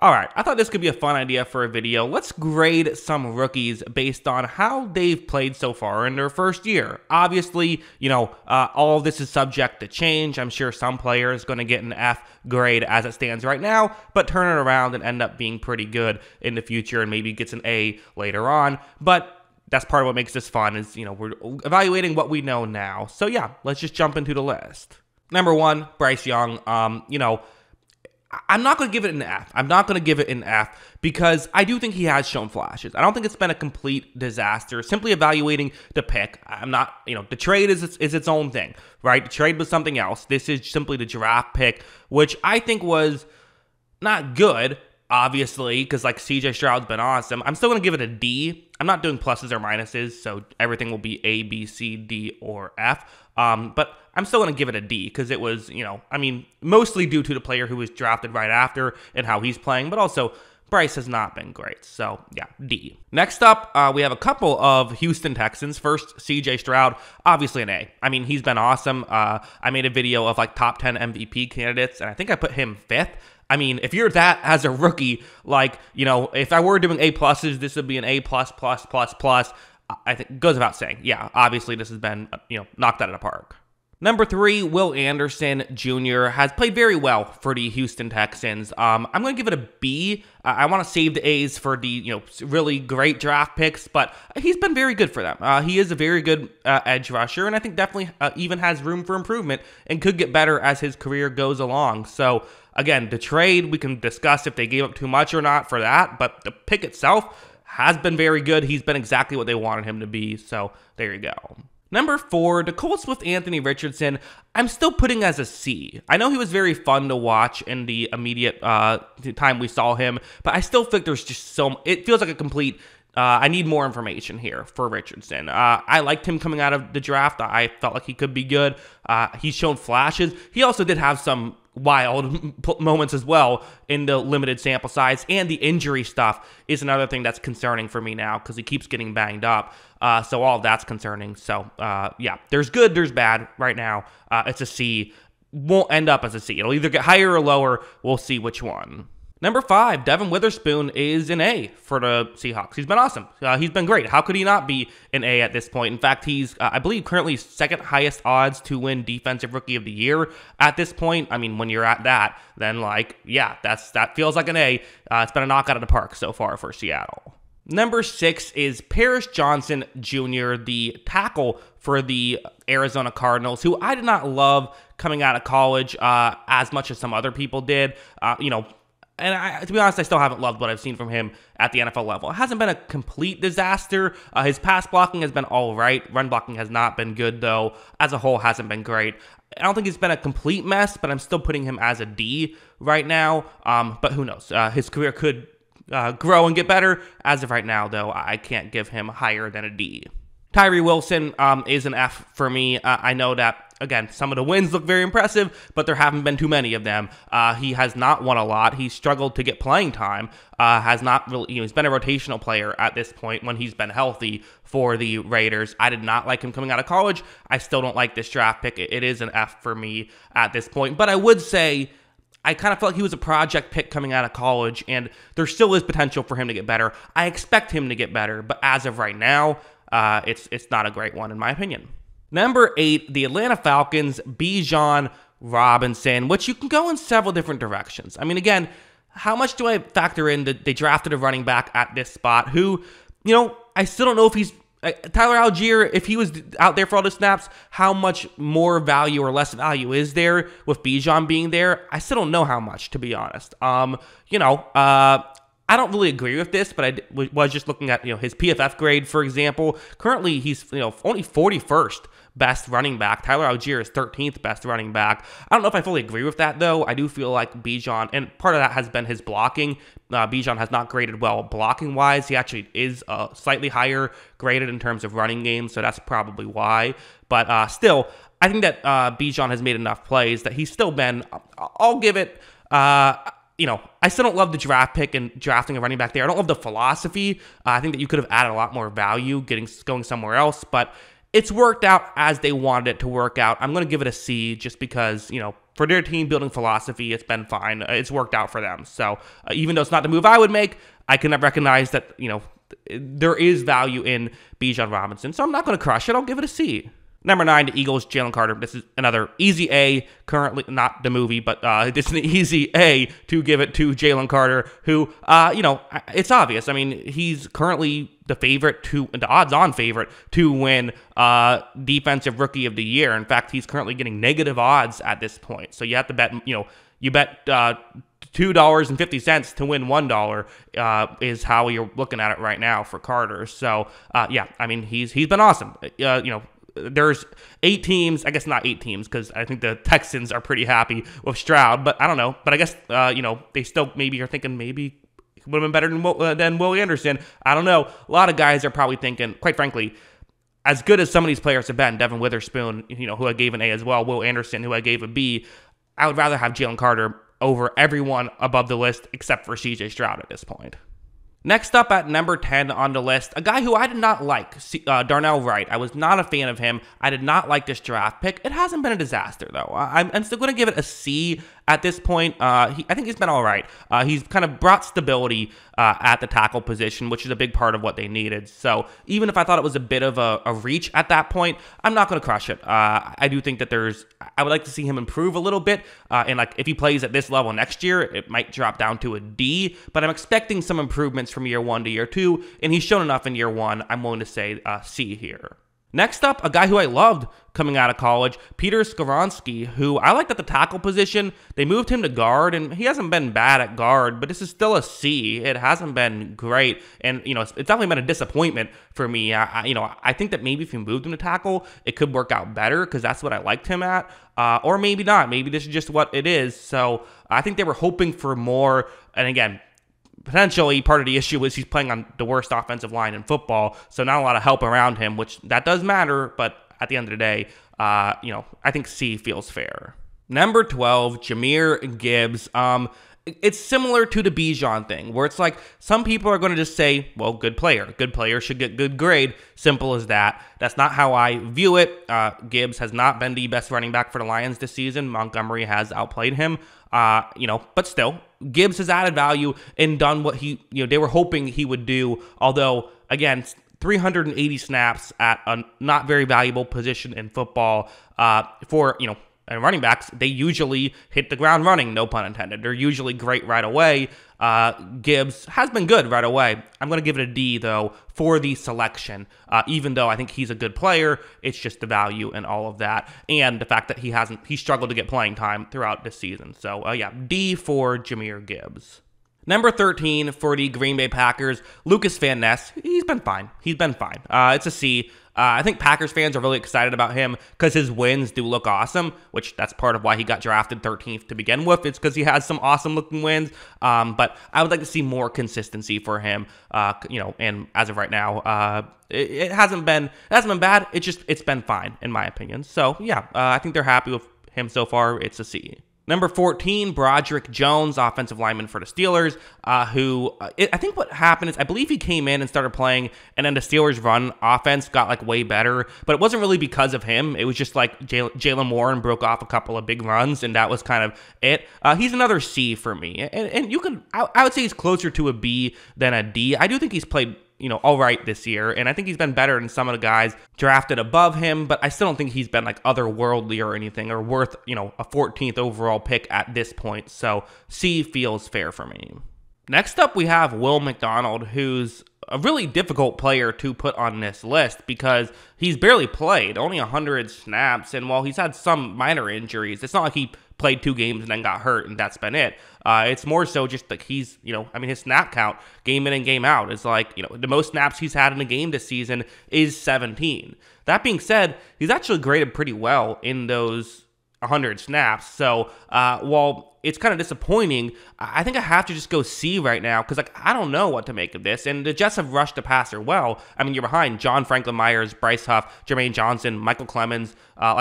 All right, I thought this could be a fun idea for a video. Let's grade some rookies based on how they've played so far in their first year. Obviously, all of this is subject to change. I'm sure some player is going to get an F grade as it stands right now, but turn it around and end up being pretty good in the future and maybe gets an A later on. But that's part of what makes this fun is, we're evaluating what we know now. So yeah, let's just jump into the list. Number 1, Bryce Young. I'm not going to give it an F. I'm not going to give it an F because I do think he has shown flashes. I don't think it's been a complete disaster. Simply evaluating the pick, I'm not, the trade is its own thing, right? The trade was something else. This is simply the draft pick, which I think was not good, obviously, because like CJ Stroud's been awesome. I'm still going to give it a D. I'm not doing pluses or minuses, so everything will be A, B, C, D, or F. But I'm still going to give it a D because it was, mostly due to the player who was drafted right after and how he's playing, but also Bryce has not been great. So, yeah, D. Next up, we have a couple of Houston Texans. First, CJ Stroud, obviously an A. He's been awesome. I made a video of like top 10 MVP candidates, and I think I put him 5th. If you're that as a rookie, if I were doing A pluses, this would be an A plus plus plus plus. I think it goes without saying. Yeah, obviously this has been, knocked out of the park. Number 3, Will Anderson Jr. has played very well for the Houston Texans. I'm going to give it a B. I want to save the A's for the, really great draft picks, but he's been very good for them. He is a very good edge rusher, and I think definitely even has room for improvement and could get better as his career goes along. So, again, the trade, we can discuss if they gave up too much or not for that, but the pick itself has been very good. He's been exactly what they wanted him to be, so there you go. Number 4, the Colts with Anthony Richardson, I'm still putting as a C. I know he was very fun to watch in the immediate time we saw him, but I still think there's just it feels like a complete, I need more information here for Richardson. I liked him coming out of the draft. I felt like he could be good. He's shown flashes. He also did have some wild moments as well in the limited sample size, and the injury stuff is another thing that's concerning for me now because he keeps getting banged up. So all of that's concerning. So yeah, there's good, there's bad right now. It's a C. Won't end up as a C. It'll either get higher or lower. We'll see which one. Number 5, Devin Witherspoon is an A for the Seahawks. He's been awesome. He's been great. How could he not be an A at this point? In fact, he's, I believe, currently second highest odds to win Defensive Rookie of the Year at this point. When you're at that, then, yeah, that feels like an A. It's been a knockout of the park so far for Seattle. Number 6 is Paris Johnson Jr., the tackle for the Arizona Cardinals, who I did not love coming out of college as much as some other people did. And to be honest, I still haven't loved what I've seen from him at the NFL level. It hasn't been a complete disaster. His pass blocking has been all right. Run blocking has not been good, though. As a whole, hasn't been great. I don't think he's been a complete mess, but I'm still putting him as a D right now. But who knows? His career could grow and get better. As of right now, though, I can't give him higher than a D. Tyree Wilson is an F for me. I know that, again, some of the wins look very impressive, but there haven't been too many of them. He has not won a lot. He's struggled to get playing time. Has not really, he's been a rotational player at this point when he's been healthy for the Raiders. I did not like him coming out of college. I still don't like this draft pick. It is an F for me at this point. But I would say I kind of felt like he was a project pick coming out of college, and there still is potential for him to get better. I expect him to get better, but as of right now, it's not a great one in my opinion. Number 8, the Atlanta Falcons, Bijan Robinson, which you can go in several different directions. Again, how much do I factor in that they drafted a running back at this spot who, I still don't know if he's Tyler Algier, if he was out there for all the snaps, how much more value or less value is there with Bijan being there? I still don't know how much, to be honest. I don't really agree with this, but I was just looking at, his PFF grade, for example. Currently, he's, only 41st best running back. Tyler Algier is 13th best running back. I don't know if I fully agree with that, though. I do feel like Bijan, and part of that has been his blocking. Bijan has not graded well blocking-wise. He actually is slightly higher graded in terms of running games, so that's probably why. But still, I think that Bijan has made enough plays that he's still been, I'll give it, I still don't love the draft pick and drafting a running back there. I don't love the philosophy. I think that you could have added a lot more value going somewhere else, but it's worked out as they wanted it to work out. I'm going to give it a C just because, for their team building philosophy, it's been fine. It's worked out for them. So even though it's not the move I would make, I can recognize that, there is value in Bijan Robinson. So I'm not going to crush it. I'll give it a C. Number 9, the Eagles, Jalen Carter. This is another easy A, currently, not the movie, but it's an easy A to give it to Jalen Carter, who, it's obvious. I mean, he's currently the odds-on favorite to win Defensive Rookie of the Year. In fact, he's currently getting negative odds at this point. So you have to bet, you bet $2.50 to win $1 is how you're looking at it right now for Carter. So, I mean, he's been awesome. There's 8 teams, I guess not 8 teams, because I think the Texans are pretty happy with Stroud, but I don't know. But I guess, they still maybe are thinking maybe it would have been better than Will Anderson. I don't know. A lot of guys are probably thinking, quite frankly, as good as some of these players have been, Devin Witherspoon, who I gave an A as well, Will Anderson, who I gave a B, I would rather have Jalen Carter over everyone above the list except for CJ Stroud at this point. Next up at number 10 on the list, a guy who I did not like, Darnell Wright. I was not a fan of him. I did not like this draft pick. It hasn't been a disaster, though. I'm still going to give it a C at this point. I think he's been all right. He's kind of brought stability at the tackle position, which is a big part of what they needed. So even if I thought it was a bit of a reach at that point, I'm not going to crush it. I do think that I would like to see him improve a little bit. And if he plays at this level next year, it might drop down to a D. But I'm expecting some improvements from year 1 to year 2, and he's shown enough in year 1. I'm willing to say C here. Next up, a guy who I loved coming out of college, Peter Skoronski, who I liked at the tackle position. They moved him to guard, and he hasn't been bad at guard, but this is still a C. It hasn't been great, and it's definitely been a disappointment for me. I think that maybe if you moved him to tackle, it could work out better because that's what I liked him at, or maybe not. Maybe this is just what it is. So I think they were hoping for more, and again, potentially part of the issue is he's playing on the worst offensive line in football, so not a lot of help around him, which that does matter, but at the end of the day, I think C feels fair. Number 12, Jahmyr Gibbs. It's similar to the Bijan thing, where it's like some people are going to just say, well, good player. Good player should get good grade. Simple as that. That's not how I view it. Gibbs has not been the best running back for the Lions this season. Montgomery has outplayed him. But still, Gibbs has added value and done what they were hoping he would do. Although, again, 380 snaps at a not very valuable position in football and running backs, they usually hit the ground running, no pun intended. They're usually great right away. Gibbs has been good right away. I'm going to give it a D, though, for the selection. Even though I think he's a good player, it's just the value and all of that. And the fact that he struggled to get playing time throughout this season. So, D for Jahmyr Gibbs. Number 13 for the Green Bay Packers, Lucas Van Ness. He's been fine. It's a C. I think Packers fans are really excited about him because his wins do look awesome, which that's part of why he got drafted 13th to begin with. It's because he has some awesome looking wins. But I would like to see more consistency for him. And as of right now, it hasn't been bad. It's been fine in my opinion. So I think they're happy with him so far. It's a C. Number 14, Broderick Jones, offensive lineman for the Steelers, I think what happened is I believe he came in and started playing, and then the Steelers' run offense got way better, but it wasn't really because of him. It was just Jalen Warren broke off a couple of big runs, and that was kind of it. He's another C for me, and I would say he's closer to a B than a D. I do think he's played all right this year, and I think he's been better than some of the guys drafted above him, but I still don't think he's been otherworldly or anything, or worth, a 14th overall pick at this point, so C feels fair for me. Next up, we have Will McDonald, who's a really difficult player to put on this list because he's barely played, only 100 snaps, and while he's had some minor injuries, it's not like he played 2 games and then got hurt and that's been it. It's more so just he's, his snap count, game in and game out, is the most snaps he's had in a game this season is 17. That being said, he's actually graded pretty well in those 100 snaps. So while it's kind of disappointing, I think I have to just go C right now because I don't know what to make of this. And the Jets have rushed the passer well. I mean, you're behind John Franklin Myers, Bryce Huff, Jermaine Johnson, Michael Clemens.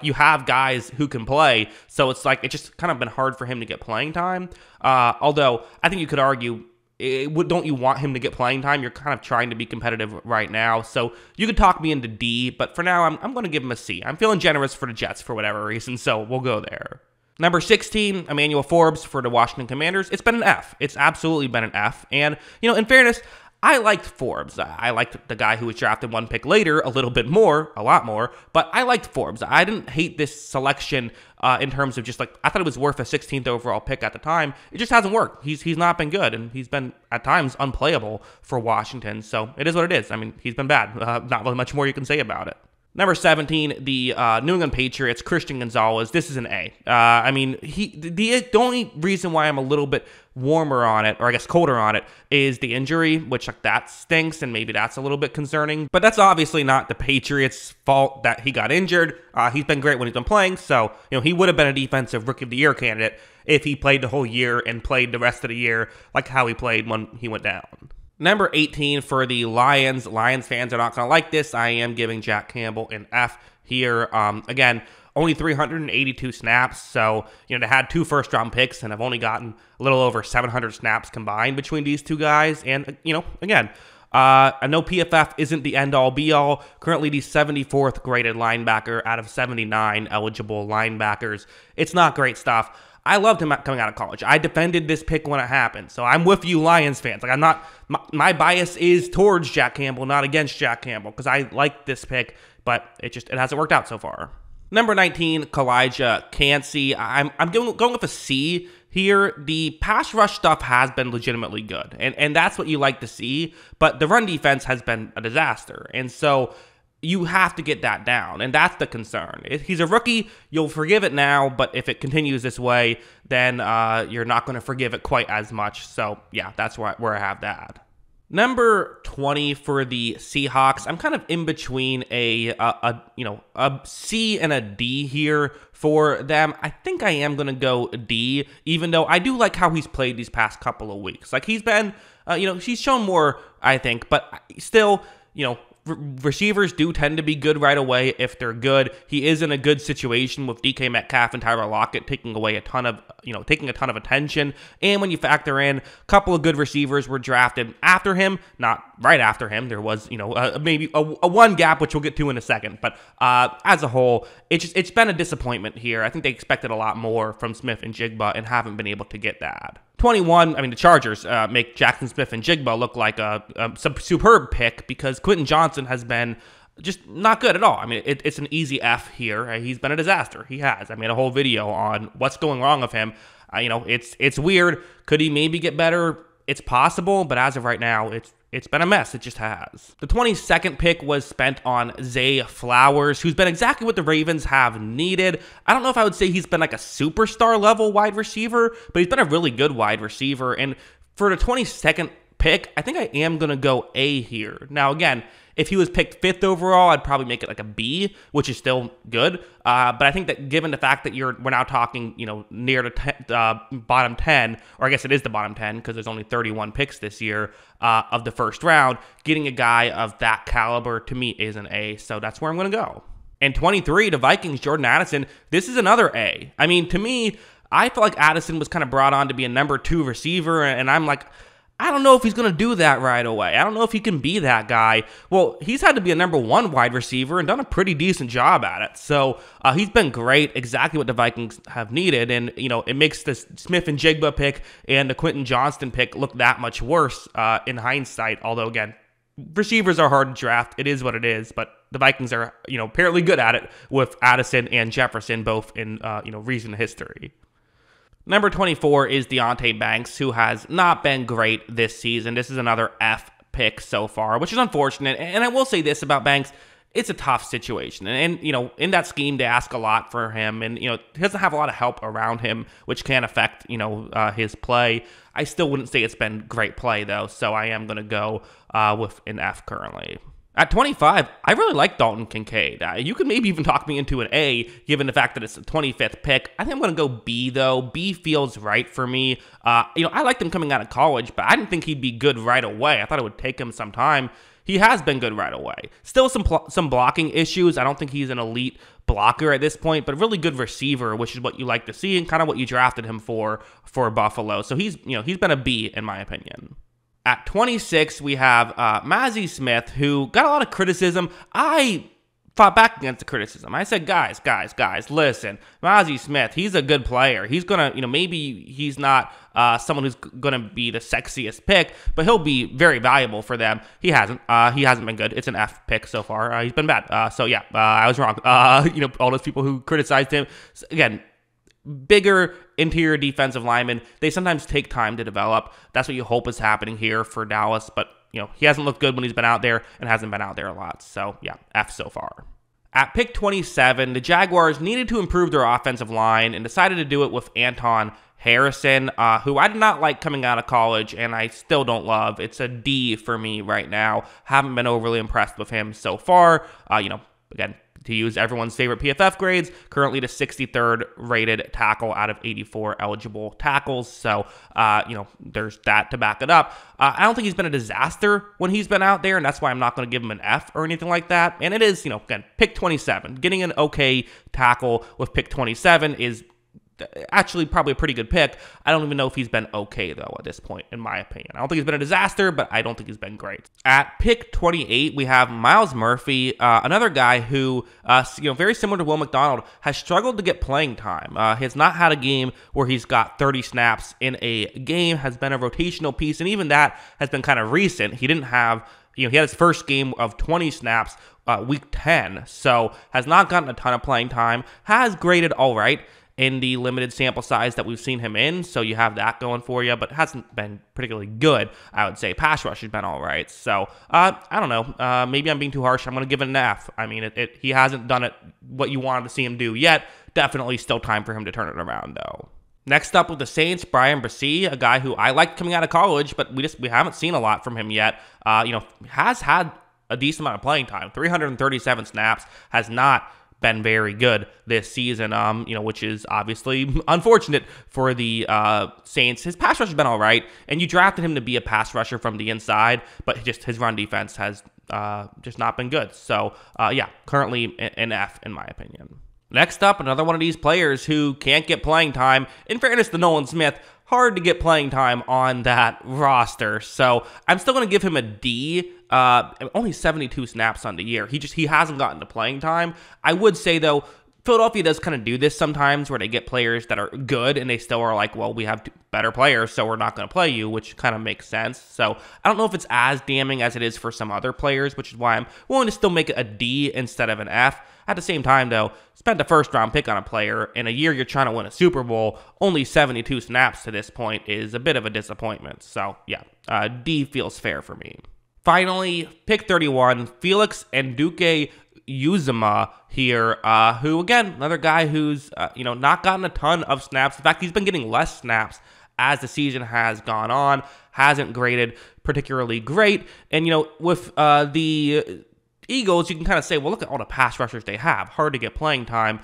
You have guys who can play. So it's it's just kind of been hard for him to get playing time. Although I think you could argue, don't you want him to get playing time? You're kind of trying to be competitive right now. So you could talk me into D, but for now, I'm going to give him a C. I'm feeling generous for the Jets for whatever reason, so we'll go there. Number 16, Emmanuel Forbes for the Washington Commanders. It's been an F. It's absolutely been an F. And, in fairness, I liked Forbes. I liked the guy who was drafted one pick later a little bit more, a lot more, but I liked Forbes. I didn't hate this selection in terms of just I thought it was worth a 16th overall pick at the time. It just hasn't worked. He's not been good, and he's been at times unplayable for Washington. So it is what it is. I mean, he's been bad. Not really much more you can say about it. Number 17, the New England Patriots, Christian Gonzalez. This is an A. I mean, the only reason why I'm a little bit warmer on it, or I guess colder on it, is the injury, which that stinks, and maybe that's a little bit concerning. But that's obviously not the Patriots' fault that he got injured. He's been great when he's been playing, so he would have been a defensive Rookie of the Year candidate if he played the whole year and played the rest of the year like how he played when he went down. Number 18 for the Lions. Lions fans are not going to like this. I am giving Jack Campbell an F here. Again, only 382 snaps. So, they had 2 first-round picks and have only gotten a little over 700 snaps combined between these two guys. And, again, I know PFF isn't the end-all, be-all. Currently the 74th graded linebacker out of 79 eligible linebackers. It's not great stuff. I loved him coming out of college. I defended this pick when it happened. So I'm with you Lions fans. I'm not, my bias is towards Jack Campbell, not against Jack Campbell, because I like this pick, but it hasn't worked out so far. Number 19, Kalijah Kancey. I'm going with a C here. The pass rush stuff has been legitimately good, and that's what you like to see, but the run defense has been a disaster. And so you have to get that down, and that's the concern. If he's a rookie, you'll forgive it now, but if it continues this way, then you're not going to forgive it quite as much. So, yeah, that's where I have that. Number 20 for the Seahawks. I'm kind of in between a C and a D here for them. I think I am going to go D, even though I do like how he's played these past couple of weeks. He's been, he's shown more, I think, but still, receivers do tend to be good right away if they're good. He is in a good situation with DK Metcalf and Tyler Lockett taking away a ton of attention. And when you factor in a couple of good receivers were drafted after him, not right after him. There was, maybe a one gap, which we'll get to in a second. But as a whole, it's been a disappointment here. I think they expected a lot more from Smith and Jigba and haven't been able to get that. 21, the Chargers make Jackson Smith and Jigba look like a superb pick because Quentin Johnson has been just not good at all. It's an easy F here. He's been a disaster. He has. I made a whole video on what's going wrong with him. It's weird. Could he maybe get better? It's possible, but as of right now, it's been a mess. It just has. The 22nd pick was spent on Zay Flowers, who's been exactly what the Ravens have needed. I don't know if I would say he's been like a superstar level wide receiver, but he's been a really good wide receiver. And for the 22nd pick, I think I am going to go A here. Now, again, if he was picked 5th overall, I'd probably make it like a B, which is still good. But I think that given the fact that we're now talking, near the bottom 10, or I guess it is the bottom 10 because there's only 31 picks this year of the first round, getting a guy of that caliber to me is an A. So that's where I'm going to go. And 23, the Vikings, Jordan Addison. This is another A. To me, I feel like Addison was kind of brought on to be a number 2 receiver, and I'm like, I don't know if he's going to do that right away. I don't know if he can be that guy. Well, he's had to be a number 1 wide receiver and done a pretty decent job at it. So he's been great, exactly what the Vikings have needed. And, it makes the Smith and Jigba pick and the Quentin Johnston pick look that much worse in hindsight. Although, again, receivers are hard to draft. It is what it is. But the Vikings are, apparently good at it with Addison and Jefferson both in, recent history. Number 24 is Deonte Banks, who has not been great this season. This is another F pick so far, which is unfortunate. And I will say this about Banks. It's a tough situation. And in that scheme, they ask a lot for him. And, he doesn't have a lot of help around him, which can affect, his play. I still wouldn't say it's been great play, though. So I am going to go with an F currently. At 25, I really like Dalton Kincaid. You could maybe even talk me into an A, given the fact that it's the 25th pick. I think I'm going to go B, though. B feels right for me. I liked him coming out of college, but I didn't think he'd be good right away. I thought it would take him some time. He has been good right away. Still some blocking issues. I don't think he's an elite blocker at this point, but really good receiver, which is what you like to see and kind of what you drafted him for Buffalo. So he's been a B, in my opinion. At 26, we have Mazi Smith, who got a lot of criticism. I fought back against the criticism. I said, guys, listen, Mazi Smith, he's a good player. He's gonna, maybe he's not someone who's gonna be the sexiest pick, but he'll be very valuable for them. He hasn't been good. It's an F pick so far. He's been bad. So yeah, I was wrong. All those people who criticized him, again, bigger interior defensive linemen, they sometimes take time to develop. That's what you hope is happening here for Dallas, but he hasn't looked good when he's been out there and hasn't been out there a lot. So, yeah, F so far. At pick 27, the Jaguars needed to improve their offensive line and decided to do it with Anton Harrison, who I did not like coming out of college and I still don't love. It's a D for me right now. Haven't been overly impressed with him so far. Again, to use everyone's favorite PFF grades, currently the 63rd rated tackle out of 84 eligible tackles. So, there's that to back it up. I don't think he's been a disaster when he's been out there, and that's why I'm not going to give him an F or anything like that. And it is, again, pick 27. Getting an okay tackle with pick 27 is actually probably a pretty good pick. I don't even know if he's been okay, though, at this point, in my opinion. I don't think he's been a disaster, but I don't think he's been great. At pick 28, we have Myles Murphy, another guy who, very similar to Will McDonald, has struggled to get playing time. He has not had a game where he's got 30 snaps in a game, has been a rotational piece, and even that has been kind of recent. He didn't have, he had his first game of 20 snaps week 10, so has not gotten a ton of playing time, has graded all right in the limited sample size that we've seen him in, so you have that going for you, but hasn't been particularly good, I would say. Pass rush has been all right, so I don't know. Maybe I'm being too harsh. I'm going to give it an F. I mean, he hasn't done it what you wanted to see him do yet. Definitely still time for him to turn it around, though. Next up with the Saints, Brian Bresee, a guy who I liked coming out of college, but we haven't seen a lot from him yet. Has had a decent amount of playing time, 337 snaps, has not been very good this season, which is obviously unfortunate for the Saints. His pass rush has been all right, and you drafted him to be a pass rusher from the inside, but his run defense has just not been good. So, currently an F in my opinion. Next up, another one of these players who can't get playing time. In fairness to Nolan Smith, hard to get playing time on that roster. So I'm still going to give him a D. Only 72 snaps on the year. He hasn't gotten to playing time. I would say, though, Philadelphia does kind of do this sometimes where they get players that are good and they still are like, well, we have better players, so we're not going to play you, which kind of makes sense. So I don't know if it's as damning as it is for some other players, which is why I'm willing to still make it a D instead of an F. At the same time, though, spend a first-round pick on a player in a year you're trying to win a Super Bowl, only 72 snaps to this point is a bit of a disappointment. So, yeah, D feels fair for me. Finally, pick 31, Felix Anudike-Uzomah here, who, again, another guy who's, not gotten a ton of snaps. In fact, he's been getting less snaps as the season has gone on, hasn't graded particularly great. And, with the Eagles, you can kind of say, well, look at all the pass rushers they have. Hard to get playing time.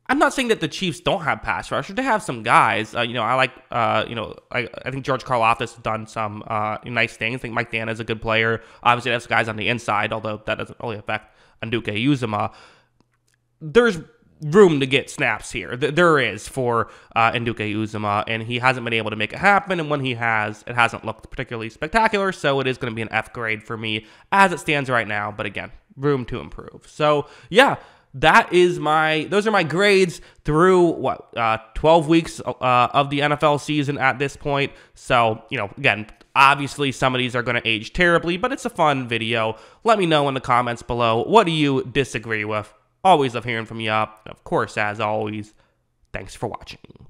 I'm not saying that the Chiefs don't have pass rushers. They have some guys. I think George Karlaftis has done some nice things. I think Mike Dana is a good player. Obviously, that's guys on the inside, although that doesn't really affect Anudike-Uzomah. There's room to get snaps here. There is for Anudike-Uzomah, and he hasn't been able to make it happen, and when he has, it hasn't looked particularly spectacular, so it is going to be an F grade for me as it stands right now, but again, room to improve. So, yeah, those are my grades through 12 weeks of the NFL season at this point. So, again, obviously some of these are going to age terribly, but it's a fun video. Let me know in the comments below. What do you disagree with? Always love hearing from you. And of course, as always, thanks for watching.